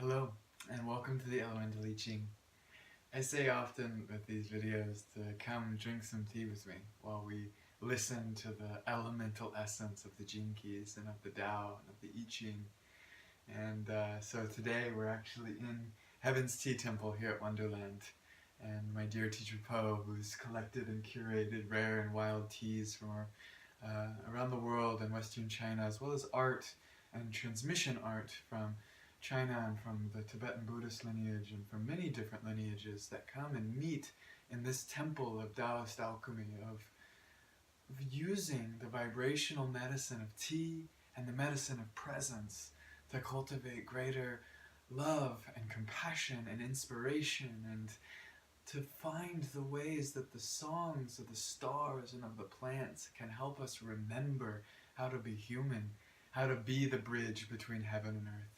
Hello, and welcome to the Elemental I Ching. I say often with these videos to come drink some tea with me while we listen to the elemental essence of the Jing keys and of the Tao and of the I Ching. And so today we're actually in Heaven's Tea Temple here at Wonderland. And my dear teacher Po, who's collected and curated rare and wild teas from around the world and Western China, as well as art and transmission art from China and from the Tibetan Buddhist lineage and from many different lineages that come and meet in this temple of Taoist alchemy, of using the vibrational medicine of tea and the medicine of presence to cultivate greater love and compassion and inspiration, and to find the ways that the songs of the stars and of the plants can help us remember how to be human, how to be the bridge between heaven and earth.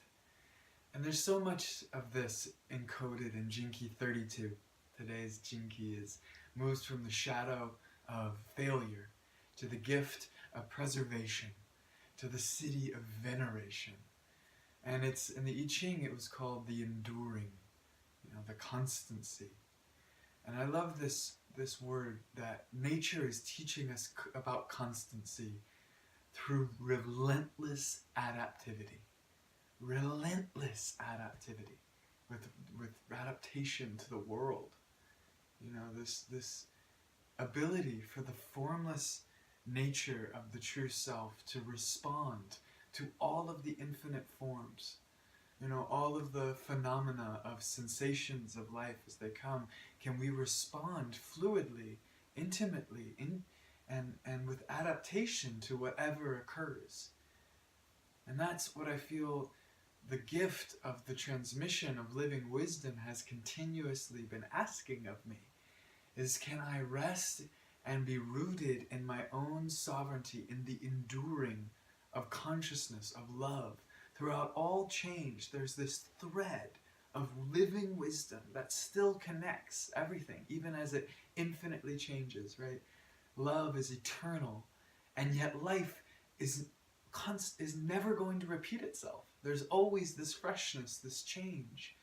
And there's so much of this encoded in Jinki 32. Today's Jinki moves from the shadow of failure to the gift of preservation, to the city of veneration. And it's in the I Ching, it was called the enduring, the constancy. And I love this word that nature is teaching us about constancy through relentless adaptivity. Relentless adaptivity with adaptation to the world. This ability for the formless nature of the true self to respond to all of the infinite forms, all of the phenomena of sensations of life as they come. Can we respond fluidly, intimately, and with adaptation to whatever occurs? And that's what I feel the gift of the transmission of living wisdom has continuously been asking of me, is can I rest and be rooted in my own sovereignty, in the enduring of consciousness, of love. Throughout all change, there's this thread of living wisdom that still connects everything, even as it infinitely changes, right? Love is eternal, and yet life is never going to repeat itself. There's always this freshness, this change.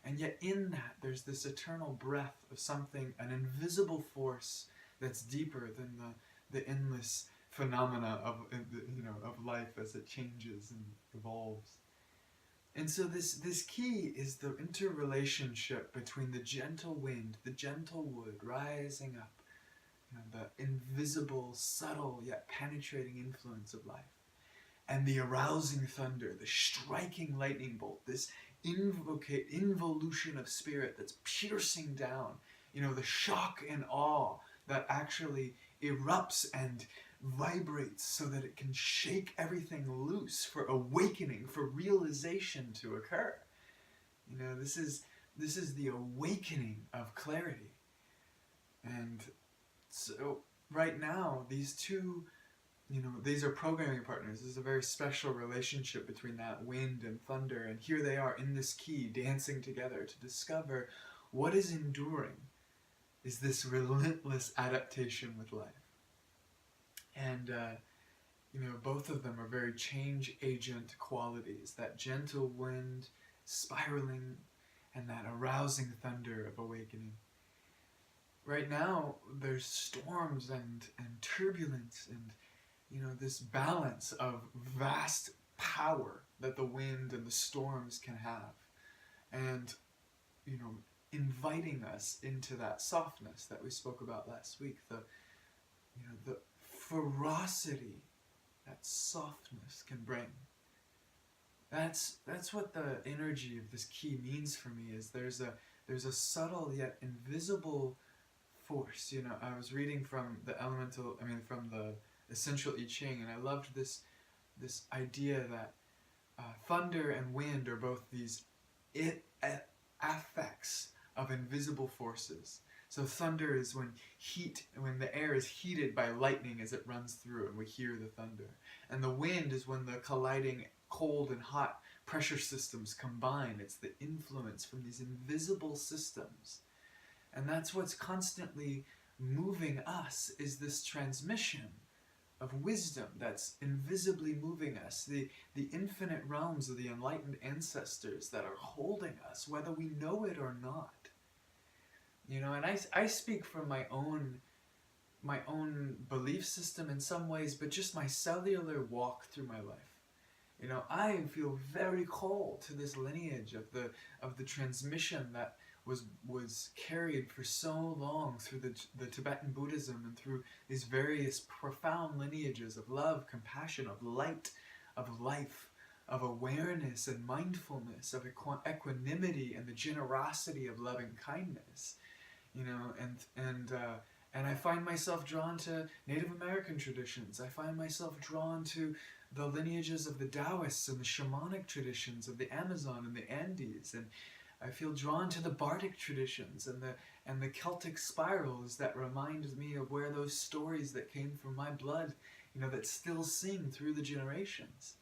And yet in that, there's this eternal breath of something, an invisible force that's deeper than the endless phenomena of life as it changes and evolves. And so this key is the interrelationship between the gentle wind, the gentle wood rising up, the invisible, subtle, yet penetrating influence of life, and the arousing thunder, the striking lightning bolt, this involution of spirit that's piercing down, the shock and awe that actually erupts and vibrates so that it can shake everything loose for awakening, for realization to occur. This is the awakening of clarity. And so right now, these two, these are programming partners. This is a very special relationship between that wind and thunder, and here they are in this key dancing together to discover what is enduring is this relentless adaptation with life. And both of them are very change agent qualities, that gentle wind spiraling and that arousing thunder of awakening. Right now there's storms and turbulence and this balance of vast power that the wind and the storms can have, and inviting us into that softness that we spoke about last week, the ferocity that softness can bring. That's what the energy of this key means for me, is there's a subtle yet invisible force. I was reading from from the Essential I Ching, and I loved this idea that thunder and wind are both these affects of invisible forces. So thunder is when the air is heated by lightning as it runs through and we hear the thunder. And the wind is when the colliding cold and hot pressure systems combine. It's the influence from these invisible systems. And that's what's constantly moving us, is this transmission of wisdom that's invisibly moving us, the infinite realms of the enlightened ancestors that are holding us, whether we know it or not. You know, and I speak from my own belief system in some ways, but just my cellular walk through my life. You know, I feel very called to this lineage of the transmission that was carried for so long through the Tibetan Buddhism and through these various profound lineages of love, compassion, of light, of life, of awareness and mindfulness, of equanimity and the generosity of loving kindness. You know, and I find myself drawn to Native American traditions. I find myself drawn to the lineages of the Taoists and the shamanic traditions of the Amazon and the Andes, and I feel drawn to the bardic traditions and the Celtic spirals that remind me of where those stories that came from my blood, you know, that still sing through the generations.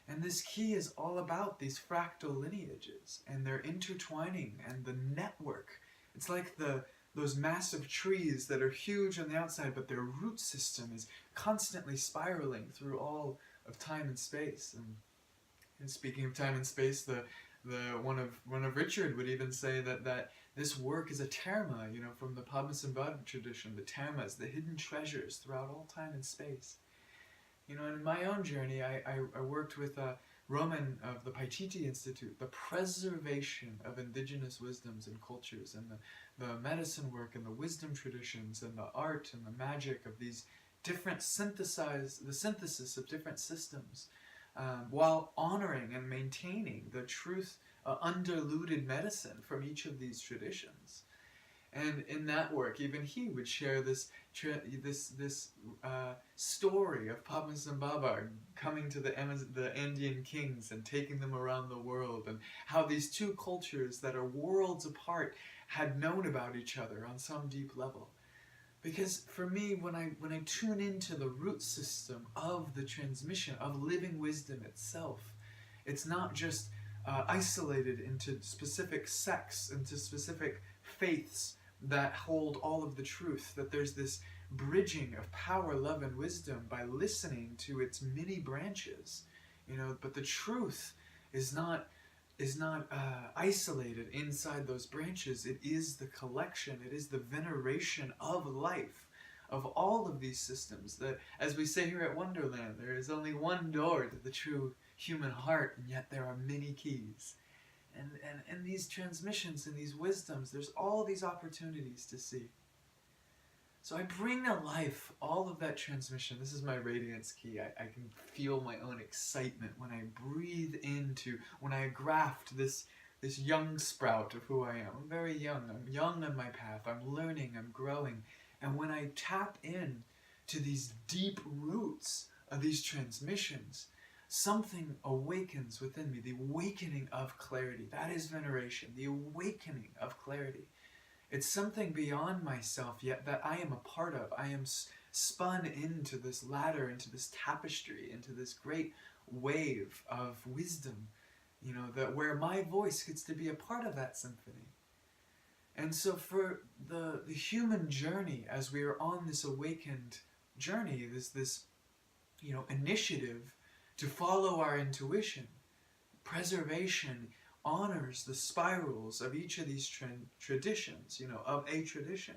And this key is all about these fractal lineages and their intertwining and the network. It's like those massive trees that are huge on the outside, but their root system is constantly spiraling through all of time and space. And speaking of time and space, the one of Richard would even say that this work is a terma, you know, from the Padmasambhava tradition. The termas, the hidden treasures throughout all time and space. You know, and in my own journey, I worked with Roman of the Paititi Institute, the preservation of indigenous wisdoms and cultures, and the medicine work and the wisdom traditions and the art and the magic of these different the synthesis of different systems, while honoring and maintaining the truth, undiluted medicine from each of these traditions. And in that work, even he would share this story of Padmasambhava coming to the Andean kings and taking them around the world, and how these two cultures that are worlds apart had known about each other on some deep level. Because for me, when I tune into the root system of the transmission of living wisdom itself, it's not just isolated into specific sects, into specific faiths that hold all of the truth, that there's this bridging of power, love, and wisdom by listening to its many branches, you know. But the truth is not isolated inside those branches. It is the collection, it is the veneration of life, of all of these systems. That, as we say here at Wonderland, there is only one door to the true human heart, and yet there are many keys. And these transmissions and these wisdoms, there's all these opportunities to see. So I bring to life all of that transmission. This is my radiance key. I can feel my own excitement when I breathe into, when I graft this young sprout of who I am. I'm very young. I'm young on my path. I'm learning. I'm growing. And when I tap in to these deep roots of these transmissions, something awakens within me, the awakening of clarity. That is veneration, the awakening of clarity. It's something beyond myself, yet that I am a part of. I am spun into this ladder, into this tapestry, into this great wave of wisdom, you know, that where my voice gets to be a part of that symphony. And so for the human journey, as we are on this awakened journey, this you know, initiative to follow our intuition, preservation honors the spirals of each of these traditions, you know, of a tradition.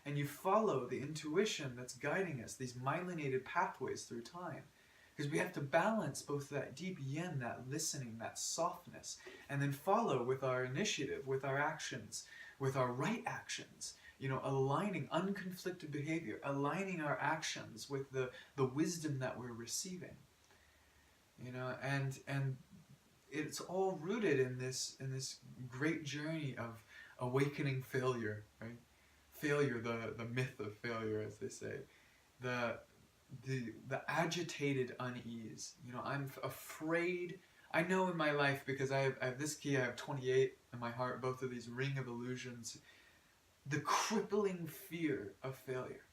And you follow the intuition that's guiding us, these myelinated pathways through time. Because we have to balance both that deep yin, that listening, that softness, and then follow with our initiative, with our actions, with our right actions, you know, aligning unconflicted behavior, aligning our actions with the wisdom that we're receiving. You know, and it's all rooted in this great journey of awakening failure, right? Failure, the myth of failure, as they say, the agitated unease. You know, I'm afraid. I know in my life, because I have this key. I have 28 in my heart. Both of these ring of illusions. The crippling fear of failure.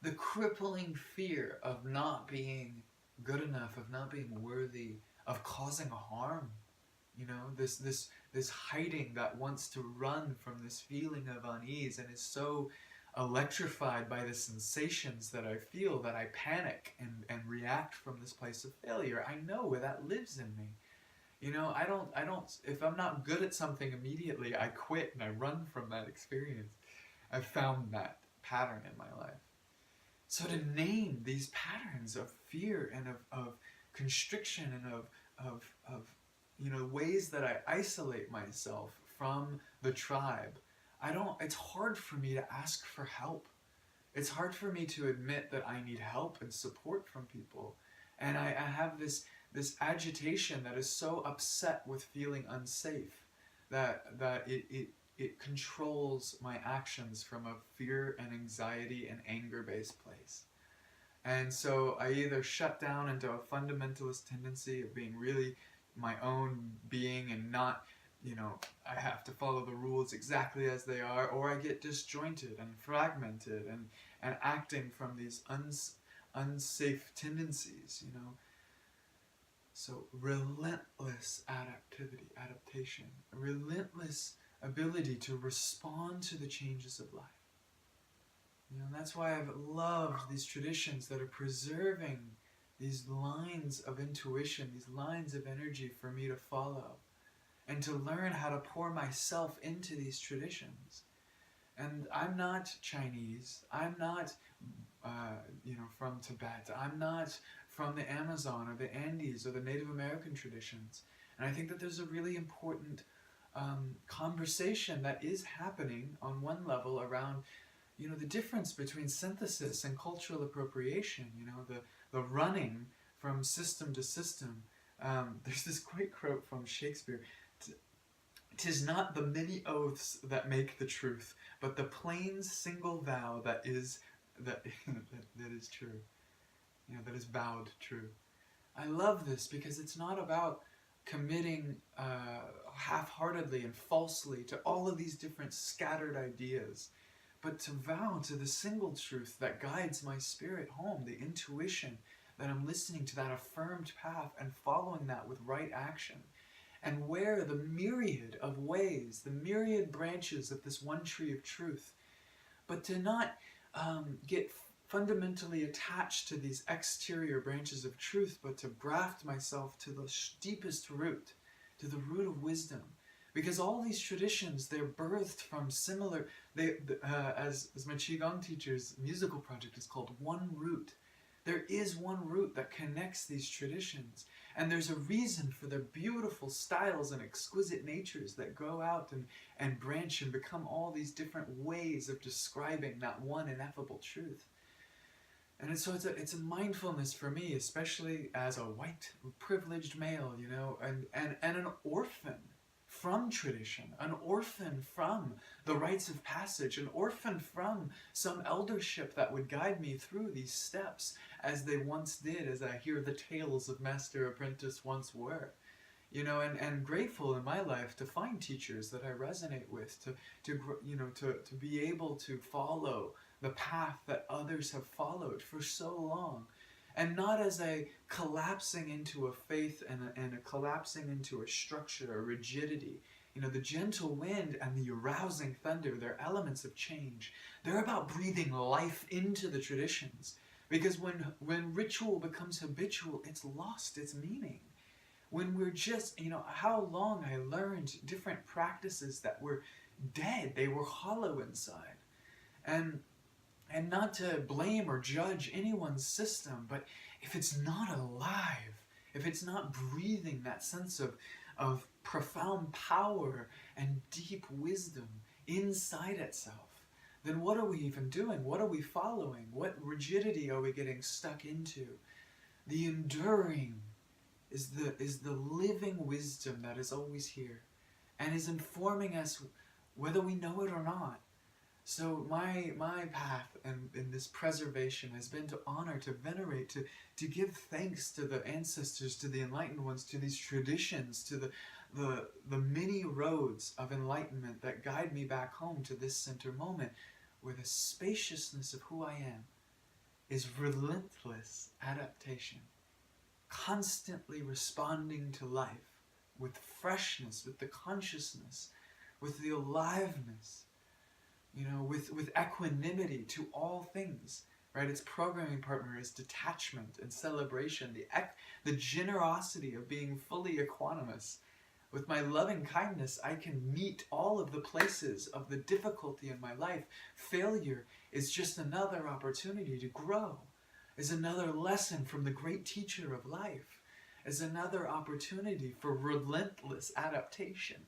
The crippling fear of not being good enough, of not being worthy, of causing harm. You know, this hiding that wants to run from this feeling of unease and is so electrified by the sensations that I feel, that I panic and react from this place of failure. I know where that lives in me. You know, I don't, if I'm not good at something immediately, I quit and I run from that experience. I've found that pattern in my life. So to name these patterns of fear and of constriction and of you know, ways that I isolate myself from the tribe, it's hard for me to ask for help. It's hard for me to admit that I need help and support from people. And I have this agitation that is so upset with feeling unsafe that it controls my actions from a fear and anxiety and anger-based place. And so I either shut down into a fundamentalist tendency of being really my own being and not, you know, I have to follow the rules exactly as they are, or I get disjointed and fragmented and acting from these unsafe tendencies, you know. So relentless adaptation, relentless ability to respond to the changes of life. You know, that's why I've loved these traditions that are preserving these lines of intuition, these lines of energy for me to follow, and to learn how to pour myself into these traditions. And I'm not Chinese, I'm not you know, from Tibet, I'm not from the Amazon or the Andes or the Native American traditions. And I think that there's a really important conversation that is happening on one level around, you know, the difference between synthesis and cultural appropriation, you know, the running from system to system. There's this great quote from Shakespeare: "'Tis not the many oaths that make the truth, but the plain single vow that is that is true." You know, that is vowed true. I love this because it's not about committing half-heartedly and falsely to all of these different scattered ideas, but to vow to the single truth that guides my spirit home, the intuition that I'm listening to, that affirmed path, and following that with right action. And where the myriad of ways, the myriad branches of this one tree of truth, but to not get fundamentally attached to these exterior branches of truth, but to graft myself to the deepest root, to the root of wisdom. Because all these traditions, they're birthed from similar, as my Qigong teacher's musical project is called, one root. There is one root that connects these traditions. And there's a reason for their beautiful styles and exquisite natures that grow out and branch and become all these different ways of describing that one ineffable truth. And so it's a mindfulness for me, especially as a white, privileged male, you know, and an orphan from tradition, an orphan from the rites of passage, an orphan from some eldership that would guide me through these steps as they once did, as I hear the tales of master apprentice once were. You know, and grateful in my life to find teachers that I resonate with, to be able to follow the path that others have followed for so long, and not as a collapsing into a faith and a collapsing into a structure, a rigidity. You know, the gentle wind and the arousing thunder, they're elements of change. They're about breathing life into the traditions, because when ritual becomes habitual, it's lost its meaning. When we're just, you know, how long I learned different practices that were dead, they were hollow inside. And not to blame or judge anyone's system, but if it's not alive, if it's not breathing that sense of profound power and deep wisdom inside itself, then what are we even doing? What are we following? What rigidity are we getting stuck into? The enduring is the living wisdom that is always here and is informing us whether we know it or not. So my path in this preservation has been to honor, to venerate, to give thanks to the ancestors, to the enlightened ones, to these traditions, to the many roads of enlightenment that guide me back home to this center moment, where the spaciousness of who I am is relentless adaptation, constantly responding to life with freshness, with the consciousness, with the aliveness, with equanimity to all things, right? Its programming partner is detachment and celebration, the generosity of being fully equanimous. With my loving kindness, I can meet all of the places of the difficulty in my life. Failure is just another opportunity to grow, is another lesson from the great teacher of life, is another opportunity for relentless adaptation,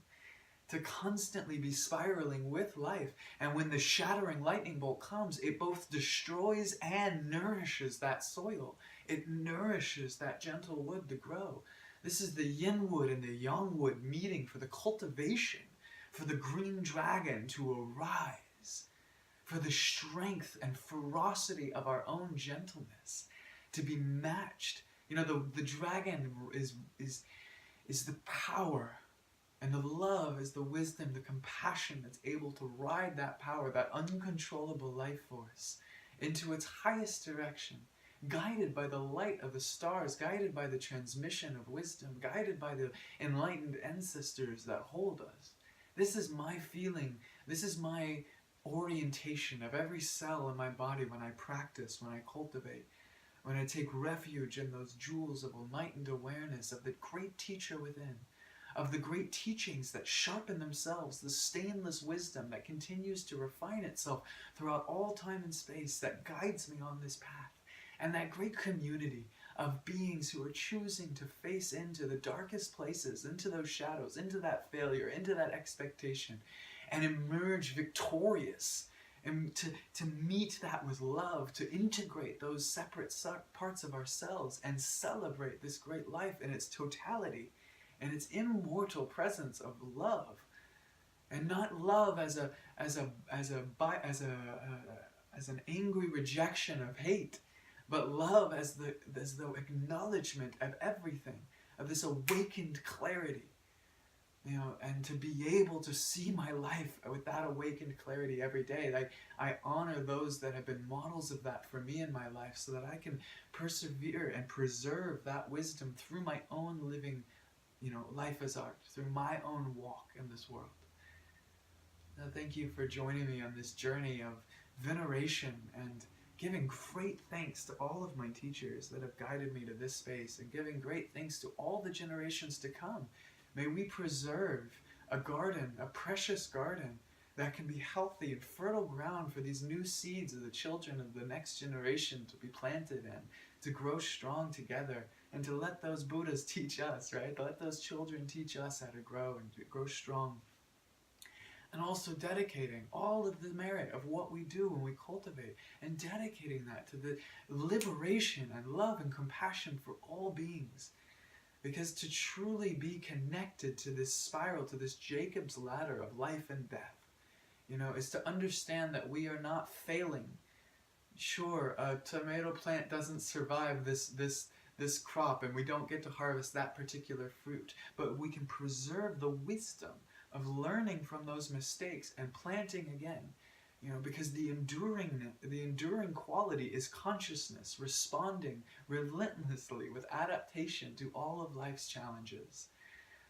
to constantly be spiraling with life. And when the shattering lightning bolt comes, it both destroys and nourishes that soil. It nourishes that gentle wood to grow. This is the yin wood and the yang wood meeting for the cultivation, for the green dragon to arise, for the strength and ferocity of our own gentleness to be matched. The dragon is the power, and the love is the wisdom, the compassion that's able to ride that power, that uncontrollable life force, into its highest direction, guided by the light of the stars, guided by the transmission of wisdom, guided by the enlightened ancestors that hold us. This is my feeling. This is my orientation of every cell in my body when I practice, when I cultivate, when I take refuge in those jewels of enlightened awareness of the great teacher within, of the great teachings that sharpen themselves, the stainless wisdom that continues to refine itself throughout all time and space, that guides me on this path, and that great community of beings who are choosing to face into the darkest places, into those shadows, into that failure, into that expectation, and emerge victorious, and to meet that with love, to integrate those separate parts of ourselves and celebrate this great life in its totality and its immortal presence of love, and not love as an angry rejection of hate, but love as the acknowledgement of everything, of this awakened clarity, and to be able to see my life with that awakened clarity every day. Like, I honor those that have been models of that for me in my life, so that I can persevere and preserve that wisdom through my own living, life as art, through my own walk in this world. Now, thank you for joining me on this journey of veneration and giving great thanks to all of my teachers that have guided me to this space, and giving great thanks to all the generations to come. May we preserve a garden, a precious garden, that can be healthy and fertile ground for these new seeds of the children of the next generation to be planted in, to grow strong together, and to let those Buddhas teach us, right? To let those children teach us how to grow and to grow strong. And also dedicating all of the merit of what we do when we cultivate, and dedicating that to the liberation and love and compassion for all beings. Because to truly be connected to this spiral, to this Jacob's ladder of life and death, is to understand that we are not failing. Sure, a tomato plant doesn't survive this crop, and we don't get to harvest that particular fruit, but we can preserve the wisdom of learning from those mistakes and planting again. Because the enduring quality is consciousness responding relentlessly with adaptation to all of life's challenges.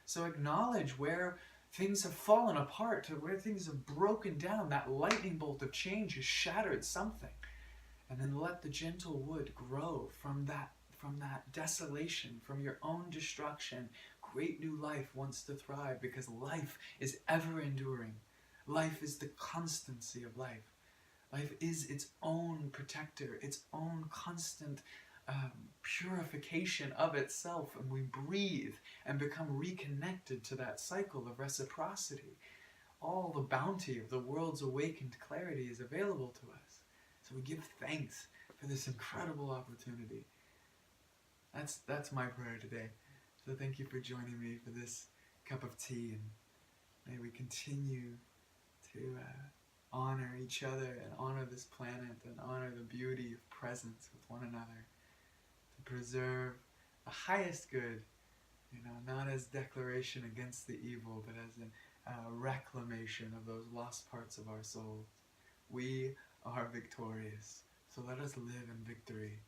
So acknowledge where things have fallen apart, to where things have broken down. That lightning bolt of change has shattered something. And then let the gentle wood grow from that desolation, from your own destruction. Great new life wants to thrive, because life is ever enduring. Life is the constancy of life. Life is its own protector, its own constant purification of itself, and we breathe and become reconnected to that cycle of reciprocity. All the bounty of the world's awakened clarity is available to us. So we give thanks for this incredible opportunity. That's my prayer today. So thank you for joining me for this cup of tea, and may we continue to honor each other and honor this planet and honor the beauty of presence with one another, to preserve the highest good, not as declaration against the evil, but as a reclamation of those lost parts of our souls. We are victorious, so let us live in victory.